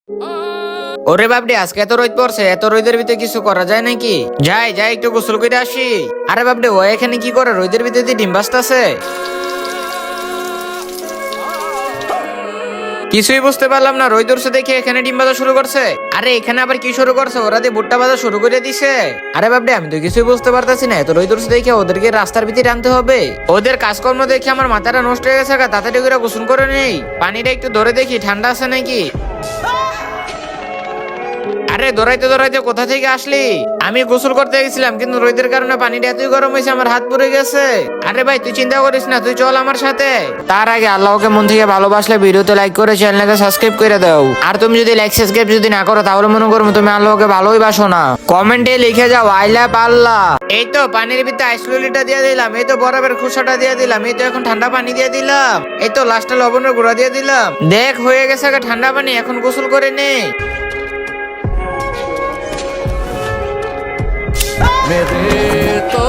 ওরে বাপডি, আজকে এত রোদ পড়ছে, এত রোদের ভিতরে কিছু করা যায় নাকি? যাই যাই একটু গোসল করে আসি। আরে বাপডি, ও এখানে কি করে? রোদের ভিতরে দিয়ে ডিম ভাজতাছে। কিছুই বুঝতে পারলাম না, রোদ উঠছে দেখে এখানে ডিম ভাজা শুরু করছে। আরে এখানে আবার কি শুরু করছে? ওরা দিয়ে ভুট্টা ভাজা শুরু করে দিছে। আরে বাপডি, আমি তো কিছুই বুঝতে পারতাছি না, এত রোদ উঠছে দেখে ওদেরকে রাস্তার ভিতরে আনতে হবে। ওদের কাজকর্ম দেখে আমার মাথাটা নষ্ট হয়ে গেছে। তাড়াতাড়ি করে গোসল করে নেই, পানিটা একটু ধরে দেখি ঠান্ডা আছে নাকি। আরে দৌড়াইতে দৌড়াইতে কোথা থেকে আসলি? আমি গোসল করতে গেছিলাম, কিন্তু রোদের কারণে পানিটা এতই গরম হয়েছে আমার হাত পুড়ে গেছে। আরে ভাই, তুই চিন্তা করিস না, তুই চল আমার সাথে। তার আগে আল্লাহকে মন থেকে ভালোবাসলে ভিডিওতে লাইক করে চ্যানেলকে সাবস্ক্রাইব করে দাও। আর তুমি যদি লাইক সাবস্ক্রাইব যদি না করো তাহলে মনে করো তুমি আল্লাহকে ভালোই বাসো না। কমেন্টে লিখে যাও আই লাভ আল্লাহ। এই তো পানির ভিতরে আইসক্রিমটা দিয়ে দিলাম, এই তো বরফের খোসাটা দিয়ে দিলাম, এই তো এখন ঠান্ডা পানি দিয়ে দিলাম, এই তো লাস্টে লবণের গুঁড়া দিয়ে দিলাম। দেখ হয়ে গেছে ঠান্ডা পানি, এখন গোসল করে নে। मेरे तो